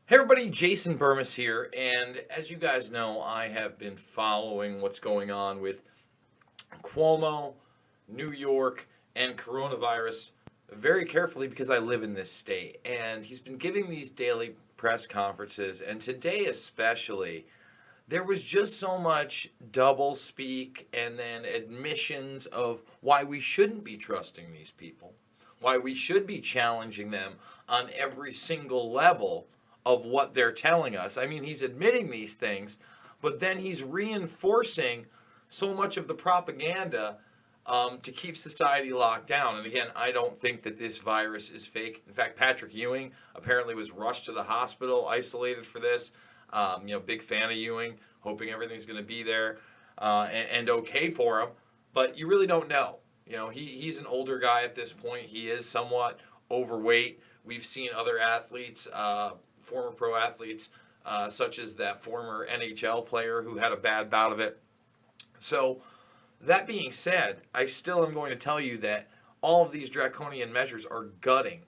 Hey everybody, Jason Burmis here, and as you guys know, I have been following what's going on with Cuomo, New York, and coronavirus very carefully because I live in this state. And he's been giving these daily press conferences, and today especially, there was just so much double speak and then admissions of why we shouldn't be trusting these people, why we should be challenging them on every single level of what they're telling us. I mean, he's admitting these things, but then he's reinforcing so much of the propaganda to keep society locked down. And again, I don't think that this virus is fake. In fact, Patrick Ewing apparently was rushed to the hospital, isolated for this. Big fan of Ewing, hoping everything's going to be there and okay for him. But you really don't know. He's an older guy at this point. He is somewhat overweight. We've seen other athletes, former pro athletes, such as that former NHL player who had a bad bout of it. So, that being said, I still am going to tell you that all of these draconian measures are gutting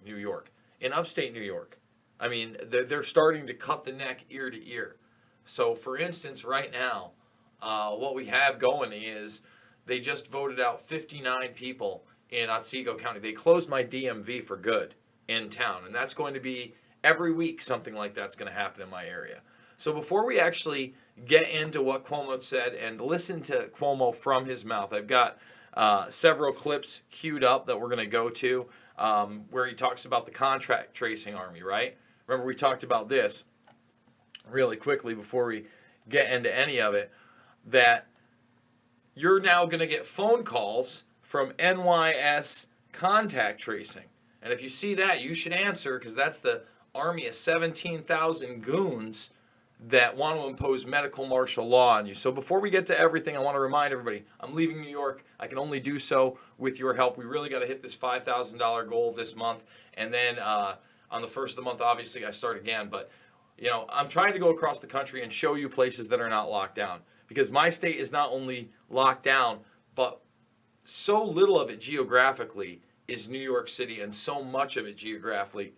New York, in upstate New York. I mean, they're starting to cut the neck ear to ear. So, for instance, right now, what we have going is they just voted out 59 people in Otsego County. They closed my DMV for good in town, and that's going to be every week something like that's going to happen in my area. So before we actually get into what Cuomo said and listen to Cuomo from his mouth, I've got several clips queued up that we're going to go to where he talks about the contract tracing army, right? Remember, we talked about this really quickly before we get into any of it, that you're now going to get phone calls from NYS contact tracing. And if you see that, you should answer, because that's the army of 17,000 goons that want to impose medical martial law on you. So before we get to everything, I want to remind everybody, I'm leaving New York. I can only do so with your help. We really got to hit this $5,000 goal this month. And then on the first of the month, obviously, I start again. But, I'm trying to go across the country and show you places that are not locked down. Because my state is not only locked down, but so little of it geographically is New York City, and so much of it geographically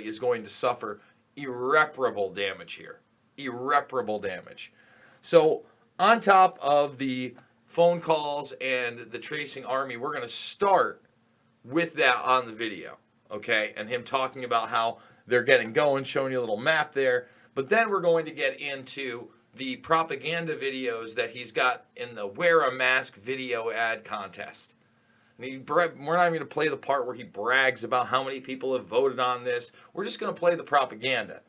is going to suffer irreparable damage here. Irreparable damage. So, on top of the phone calls and the tracing army, we're going to start with that on the video, okay? And him talking about how they're getting going, showing you a little map there. But then we're going to get into the propaganda videos that he's got in the Wear a Mask video ad contest. And we're not even going to play the part where he brags about how many people have voted on this. We're just going to play the propaganda.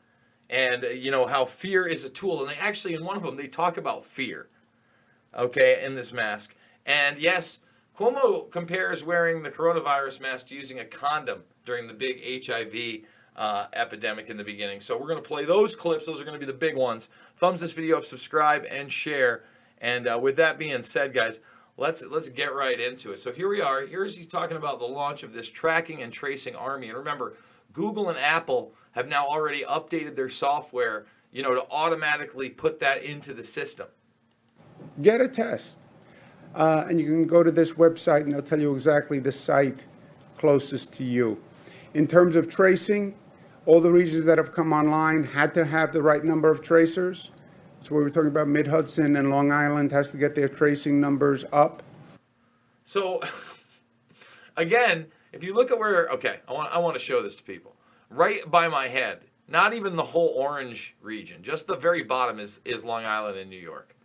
And, how fear is a tool. And they actually, in one of them, they talk about fear, okay, in this mask. And yes, Cuomo compares wearing the coronavirus mask to using a condom during the big HIV epidemic in the beginning. So we're going to play those clips. Those are going to be the big ones. Thumbs this video up, subscribe, and share. And with that being said, guys, let's get right into it. So here we are. He's talking about the launch of this tracking and tracing army. And remember, Google and Apple have now already updated their software, to automatically put that into the system. Get a test. And you can go to this website and they'll tell you exactly the site closest to you. In terms of tracing, all the regions that have come online had to have the right number of tracers. So we were talking about Mid-Hudson and Long Island has to get their tracing numbers up. So, again, if you look at where, okay, I want to show this to people. Right by my head, not even the whole orange region, just the very bottom is Long Island and New York.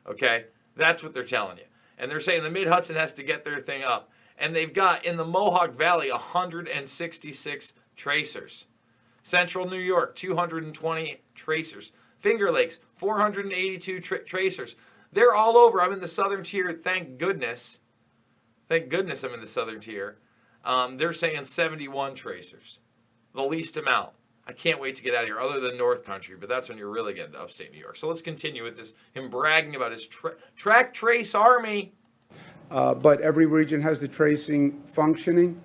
Okay? That's what they're telling you. And they're saying the Mid-Hudson has to get their thing up. And they've got, in the Mohawk Valley, 166 tracers. Central New York, 220 tracers. Finger Lakes, 482 tracers. They're all over. I'm in the southern tier, thank goodness. Thank goodness I'm in the southern tier. They're saying 71 tracers. The least amount. I can't wait to get out of here, other than North Country, but that's when you're really getting to upstate New York. So let's continue with this, him bragging about his track trace army. But every region has the tracing functioning.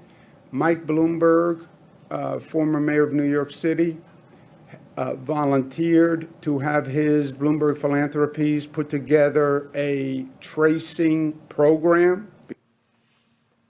Mike Bloomberg, former mayor of New York City, volunteered to have his Bloomberg Philanthropies put together a tracing program.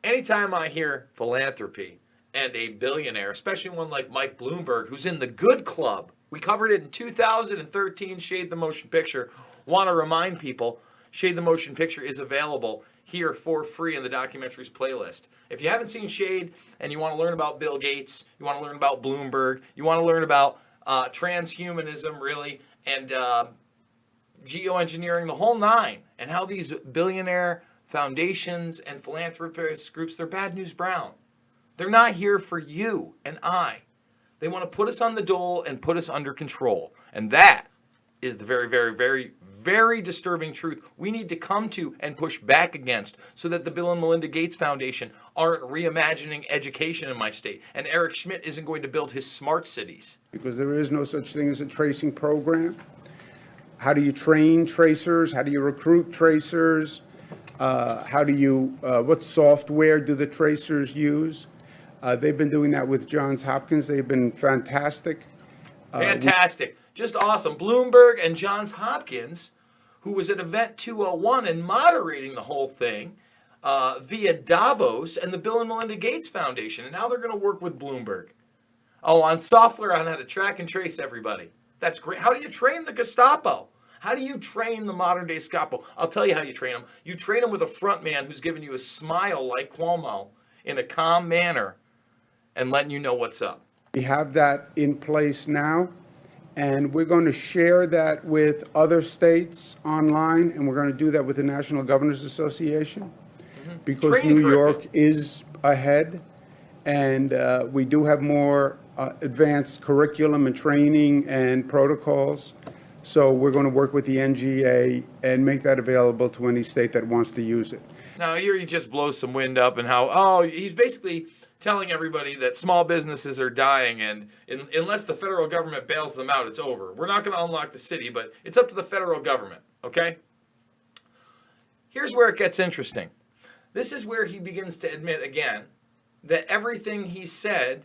Anytime I hear philanthropy, and a billionaire, especially one like Mike Bloomberg, who's in the good club. We covered it in 2013, Shade the Motion Picture. Want to remind people, Shade the Motion Picture is available here for free in the documentaries playlist. If you haven't seen Shade and you want to learn about Bill Gates, you want to learn about Bloomberg, you want to learn about transhumanism, really, and geoengineering, the whole nine, and how these billionaire foundations and philanthropist groups, they're bad news brown. They're not here for you and I. They want to put us on the dole and put us under control. And that is the very, very, very, very disturbing truth we need to come to and push back against, so that the Bill and Melinda Gates Foundation aren't reimagining education in my state, and Eric Schmidt isn't going to build his smart cities. Because there is no such thing as a tracing program. How do you train tracers? How do you recruit tracers? What software do the tracers use? They've been doing that with Johns Hopkins. They've been fantastic. Fantastic. Just awesome. Bloomberg and Johns Hopkins, who was at Event 201 and moderating the whole thing via Davos and the Bill and Melinda Gates Foundation. And now they're going to work with Bloomberg. Oh, on software on how to track and trace everybody. That's great. How do you train the Gestapo? How do you train the modern day Gestapo? I'll tell you how you train them. You train them with a front man who's giving you a smile like Cuomo in a calm manner and letting you know what's up. We have that in place now, and we're going to share that with other states online, and we're going to do that with the National Governors Association, because Training New York curriculum. is ahead, and we do have more advanced curriculum and training and protocols. So we're going to work with the NGA and make that available to any state that wants to use it. Now, here he just blows some wind up and how, he's basically telling everybody that small businesses are dying, and unless the federal government bails them out, it's over. We're not going to unlock the city, but it's up to the federal government, okay? Here's where it gets interesting. This is where he begins to admit again that everything he said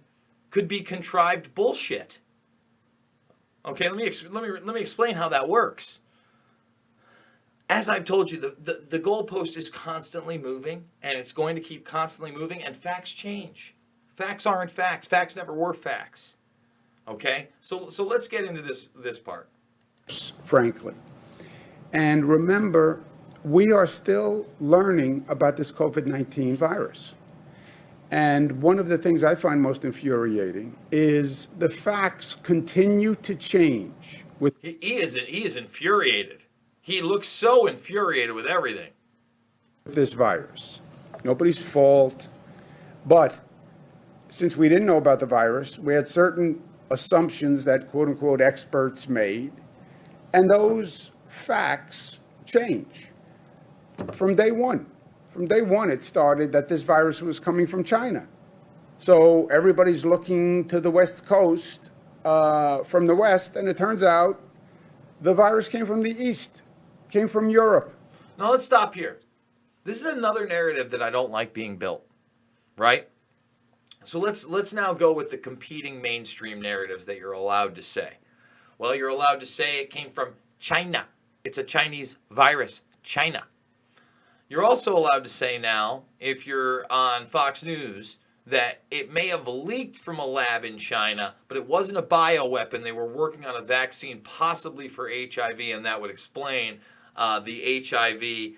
could be contrived bullshit. Okay, let me explain how that works. As I've told you, the goalpost is constantly moving, and it's going to keep constantly moving, and facts change. Facts aren't facts. Facts never were facts. Okay? So let's get into this part. Frankly. And remember, we are still learning about this COVID-19 virus. And one of the things I find most infuriating is the facts continue to change. He is infuriated. He looks so infuriated with everything. This virus. Nobody's fault. But since we didn't know about the virus, we had certain assumptions that quote unquote experts made, and those facts change from day one. From day one, it started that this virus was coming from China. So everybody's looking to the West Coast from the West, and it turns out the virus came from the East, came from Europe. Now let's stop here. This is another narrative that I don't like being built, right? So let's now go with the competing mainstream narratives that you're allowed to say. Well, you're allowed to say it came from China. It's a Chinese virus, China. You're also allowed to say now, if you're on Fox News, that it may have leaked from a lab in China, but it wasn't a bioweapon. They were working on a vaccine possibly for HIV, and that would explain the HIV,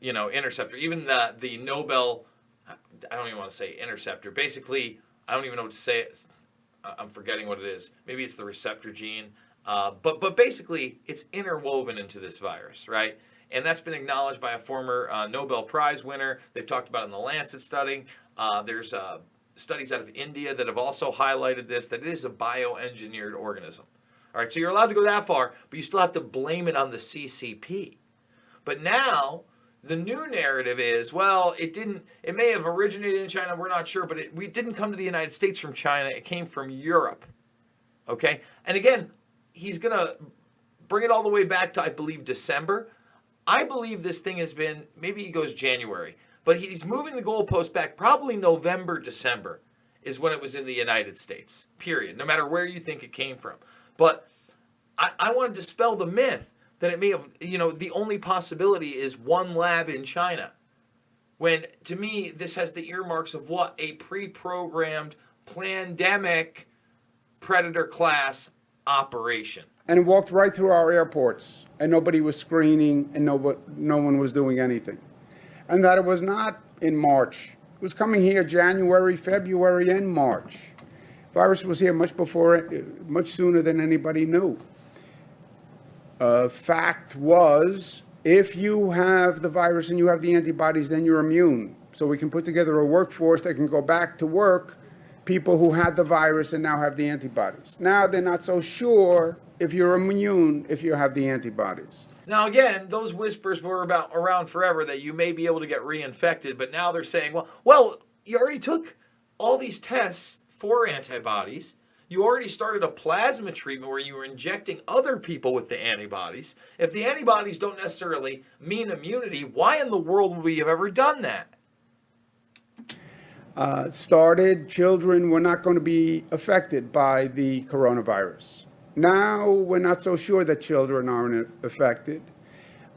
interceptor. Even the Nobel, I don't even want to say interceptor. Basically, I don't even know what to say. I'm forgetting what it is. Maybe it's the receptor gene. But basically, it's interwoven into this virus, right? And that's been acknowledged by a former Nobel Prize winner. They've talked about it in the Lancet study. There's studies out of India that have also highlighted this, that it is a bioengineered organism. All right, so you're allowed to go that far, but you still have to blame it on the CCP. But now, the new narrative is, well, it may have originated in China, we're not sure, but it didn't come to the United States from China, it came from Europe. Okay? And again, he's going to bring it all the way back to, I believe, December. I believe this thing has been, maybe he goes January, but he's moving the goalpost back probably November, December is when it was in the United States, period, no matter where you think it came from. But I want to dispel the myth that it may have, the only possibility is one lab in China. When, to me, this has the earmarks of what? A pre-programmed, pandemic predator class operation. And it walked right through our airports, and nobody was screening, and no one was doing anything. And that it was not in March. It was coming here January, February, and March. Virus was here much before, much sooner than anybody knew. Fact was, if you have the virus and you have the antibodies, then you're immune. So we can put together a workforce that can go back to work, people who had the virus and now have the antibodies. Now they're not so sure if you're immune if you have the antibodies. Now, again, those whispers were around forever that you may be able to get reinfected, but now they're saying, well, you already took all these tests for antibodies. You already started a plasma treatment where you were injecting other people with the antibodies. If the antibodies don't necessarily mean immunity, why in the world would we have ever done that? Started, children were not going to be affected by the coronavirus. Now we're not so sure that children aren't affected,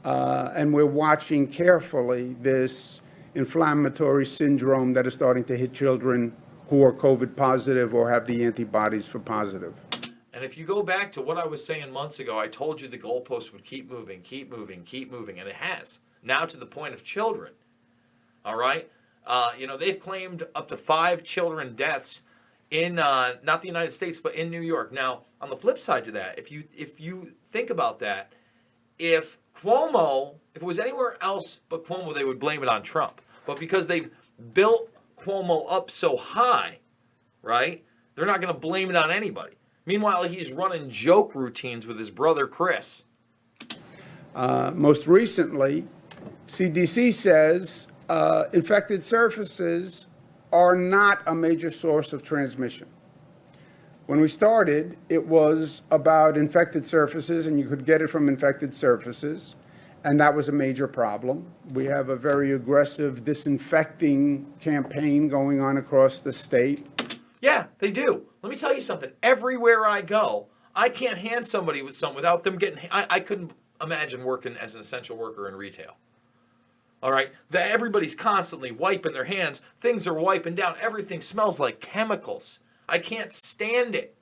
and we're watching carefully this inflammatory syndrome that is starting to hit children who are COVID positive or have the antibodies for positive. And if you go back to what I was saying months ago, I told you the goalpost would keep moving, and it has. Now to the point of children. All right? They've claimed up to 5 children deaths in not the United States, but in New York. Now, on the flip side to that, if you think about that, if it was anywhere else but Cuomo, they would blame it on Trump. But because they've built Cuomo up so high, right, they're not going to blame it on anybody. Meanwhile, he's running joke routines with his brother Chris. Most recently, CDC says infected surfaces are not a major source of transmission. When we started, it was about infected surfaces, and you could get it from infected surfaces, and that was a major problem. We have a very aggressive disinfecting campaign going on across the state. Yeah, they do. Let me tell you something. Everywhere I go, I can't hand somebody with something without them getting... I couldn't imagine working as an essential worker in retail. All right? Everybody's constantly wiping their hands. Things are wiping down. Everything smells like chemicals. I can't stand it.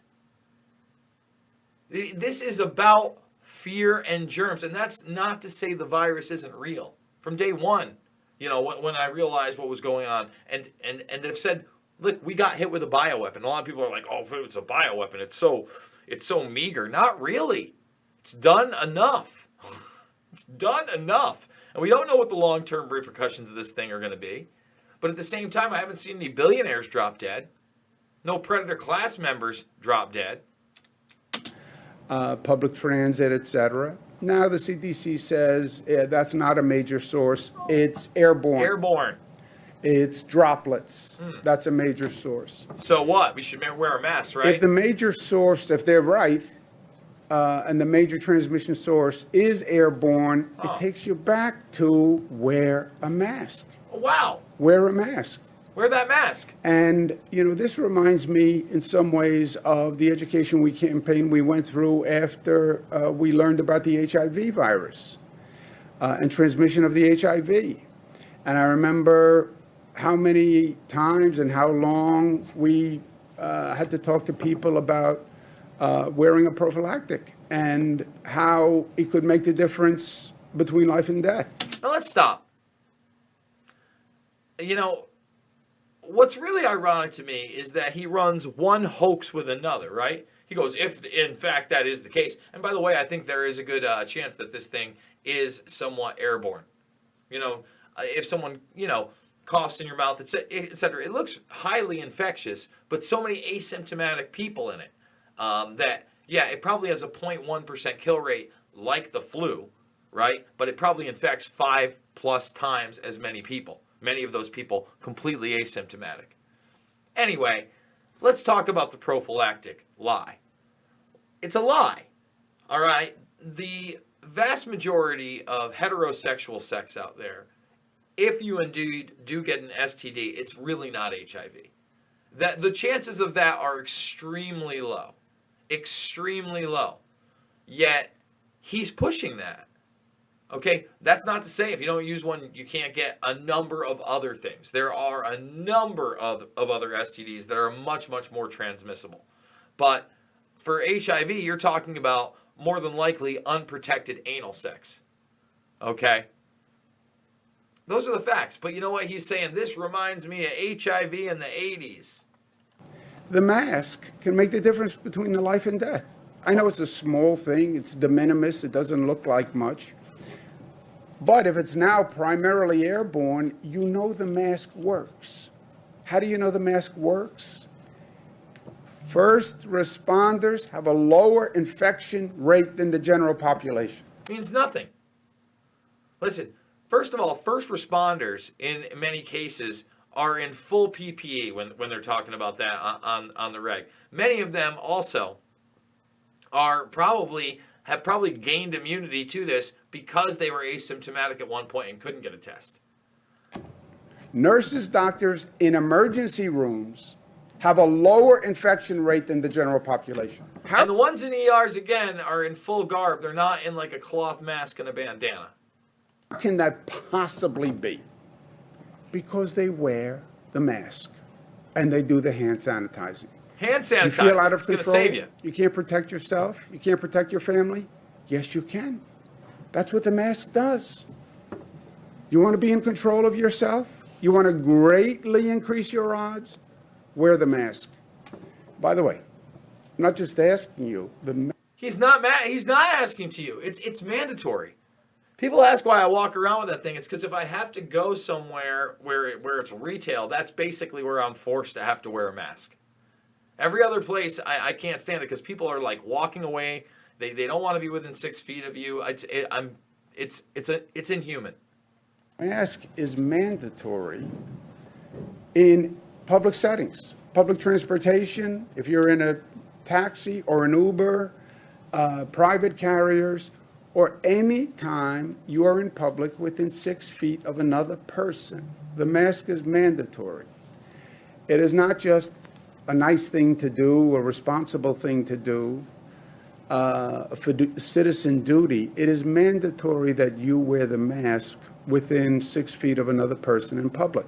This is about fear and germs. And that's not to say the virus isn't real. From day one, when I realized what was going on, and have said, look, we got hit with a bioweapon. A lot of people are like, oh, if it's a bioweapon, it's so meager. Not really. It's done enough. It's done enough. And we don't know what the long-term repercussions of this thing are going to be. But at the same time, I haven't seen any billionaires drop dead. No Predator class members drop dead. Public transit, etc. Now the CDC says that's not a major source. It's airborne. Airborne. It's droplets. That's a major source. So what? We should wear a mask, right? If the major source, if they're right, and the major transmission source is airborne, it takes you back to wear a mask. Oh, wow. Wear a mask. Wear that mask. And, this reminds me in some ways of the Education Week campaign we went through after we learned about the HIV virus and transmission of the HIV. And I remember how many times and how long we had to talk to people about wearing a prophylactic and how it could make the difference between life and death. Now let's stop. What's really ironic to me is that he runs one hoax with another, right? He goes, if in fact that is the case. And by the way, I think there is a good chance that this thing is somewhat airborne. If someone, coughs in your mouth, etc. It looks highly infectious, but so many asymptomatic people in it that, it probably has a 0.1% kill rate like the flu, right? But it probably infects 5+ times as many people. Many of those people completely asymptomatic. Anyway, let's talk about the prophylactic lie. It's a lie, all right? The vast majority of heterosexual sex out there, if you indeed do get an STD, it's really not HIV. The chances of that are extremely low. Extremely low. Yet, he's pushing that. Okay, that's not to say if you don't use one, you can't get a number of other things. There are a number of other STDs that are much, much more transmissible. But for HIV, you're talking about more than likely unprotected anal sex. Okay? Those are the facts. But you know what? He's saying this reminds me of HIV in the 80s. The mask can make the difference between the life and death. I know it's a small thing, it's de minimis, it doesn't look like much. But if it's now primarily airborne, you know the mask works. How do you know the mask works? First responders have a lower infection rate than the general population. Means nothing. Listen, first of all, first responders in many cases are in full PPE when they're talking about that on the reg. Many of them also have probably gained immunity to this because they were asymptomatic at one point and couldn't get a test. Nurses, doctors in emergency rooms have a lower infection rate than the general population. And the ones in ERs, again, are in full garb. They're not in like a cloth mask and a bandana. How can that possibly be? Because they wear the mask and they do the hand sanitizing. Hand sanitizer. You feel out of it's control? going to save you. You can't protect yourself? You can't protect your family? Yes, you can. That's what the mask does. You want to be in control of yourself? You want to greatly increase your odds? Wear the mask. By the way, I'm not just asking you. He's not asking to you. It's mandatory. People ask why I walk around with that thing. It's because if I have to go somewhere where it's retail, that's basically where I'm forced to have to wear a mask. Every other place, I can't stand it because people are like walking away. They don't want to be within 6 feet of you. It's inhuman. Mask is mandatory in public settings, public transportation. If you're in a taxi or an Uber, private carriers, or any time you are in public within 6 feet of another person, the mask is mandatory. It is not just a nice thing to do, a responsible thing to do, for citizen duty. It is mandatory that you wear the mask within 6 feet of another person in public.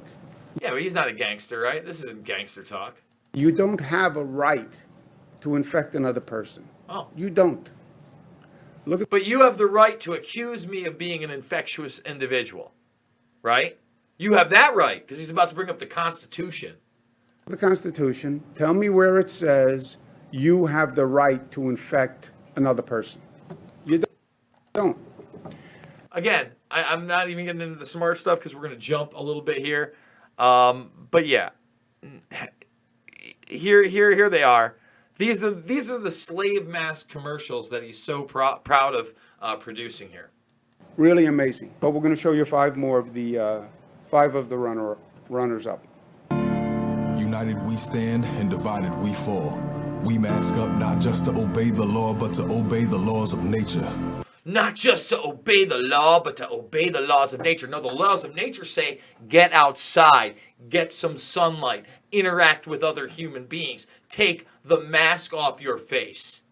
Yeah, but he's not a gangster, right? This isn't gangster talk. You don't have a right to infect another person. Oh. You don't. But you have the right to accuse me of being an infectious individual, right? You have that right, because he's about to bring up the Constitution. The Constitution, tell me where it says you have the right to infect another person. You don't. Again, I'm not even getting into the smart stuff because we're going to jump a little bit here. But yeah, here they are. These are the slave mask commercials that he's so proud of producing here. Really amazing. But we're going to show you five of the runners up. United we stand and divided we fall. We mask up not just to obey the law, but to obey the laws of nature. Not just to obey the law, but to obey the laws of nature. No, the laws of nature say get outside, get some sunlight, interact with other human beings, take the mask off your face.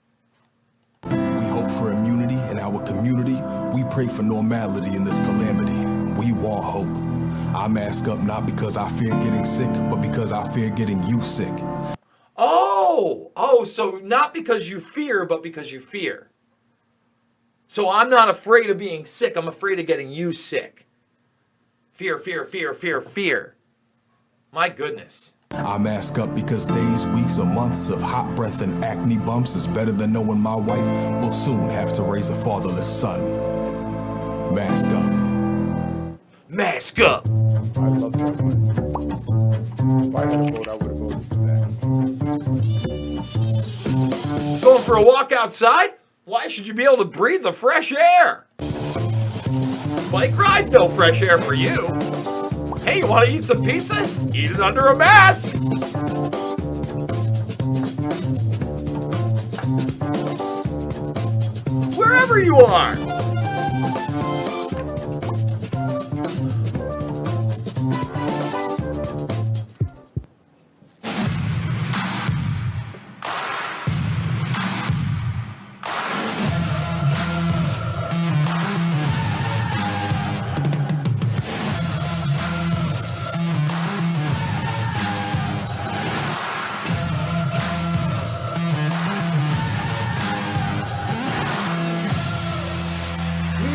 We hope for immunity in our community. We pray for normality in this calamity. We want hope. I mask up not because I fear getting sick, but because I fear getting you sick. Oh, so not because you fear, but because you fear. So I'm not afraid of being sick. I'm afraid of getting you sick. Fear, fear, fear, fear, fear. My goodness. I mask up because days, weeks, or months of hot breath and acne bumps is better than knowing my wife will soon have to raise a fatherless son. Mask up. Mask up. I love that one. If I had a vote, I would have voted for that. Going for a walk outside? Why should you be able to breathe the fresh air? Bike ride? No fresh air for you. Hey, you want to eat some pizza? Eat it under a mask. Wherever you are.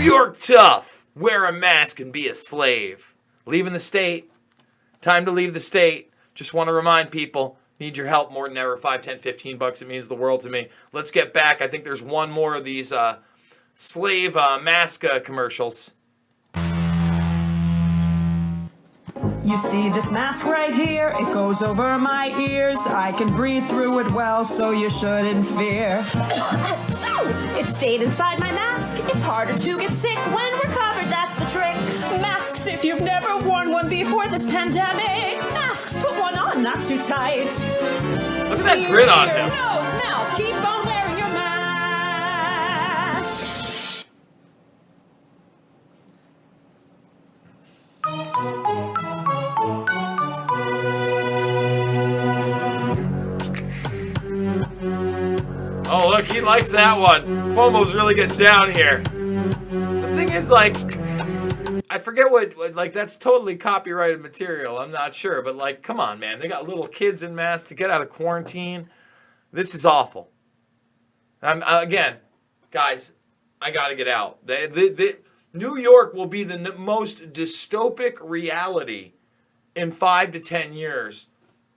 York tough. Wear a mask and be a slave. Leaving the state. Time to leave the state. Just want to remind people, need your help more than ever. 5, 10, 15 bucks. It means the world to me. Let's get back. I think there's one more of these slave mask commercials. You see this mask right here? It goes over my ears. I can breathe through it well, so you shouldn't fear. It stayed inside my mask. It's harder to get sick when we're covered, that's the trick. Masks if you've never worn one before this pandemic. Masks, put one on, not too tight. Look at that grin on him. Nose, mouth, keep on wearing your mask. Oh, look, he likes that one. Cuomo's really getting down here. The thing is, like, I forget what, like, that's totally copyrighted material. I'm not sure. But, like, come on, man. They got little kids in masks to get out of quarantine. This is awful. Again, guys, I got to get out. New York will be the most dystopic reality in 5 to 10 years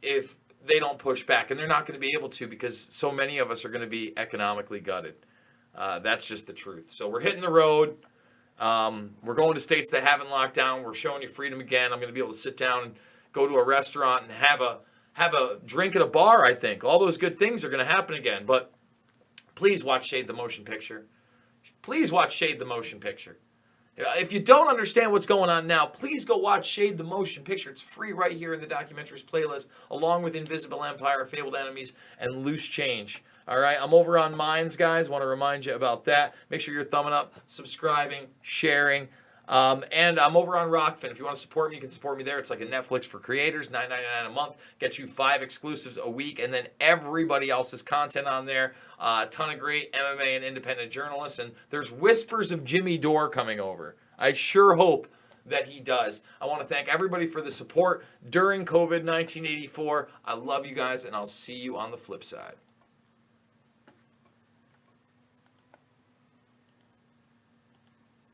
if they don't push back. And they're not going to be able to because so many of us are going to be economically gutted. That's just the truth. So we're hitting the road. We're going to states that haven't locked down. We're showing you freedom again. I'm going to be able to sit down and go to a restaurant and have a drink at a bar, I think. All those good things are going to happen again. But please watch Shade the Motion Picture. Please watch Shade the Motion Picture. If you don't understand what's going on now, please go watch Shade the Motion Picture. It's free right here in the documentaries playlist, along with Invisible Empire, Fabled Enemies, and Loose Change. All right, I'm over on Minds, guys. Want to remind you about that. Make sure you're thumbing up, subscribing, sharing. And I'm over on Rockfin. If you want to support me, you can support me there. It's like a Netflix for creators, $9.99 a month. Gets you 5 exclusives a week, and then everybody else's content on there. A ton of great MMA and independent journalists. And there's whispers of Jimmy Dore coming over. I sure hope that he does. I want to thank everybody for the support during COVID-1984. I love you guys, and I'll see you on the flip side.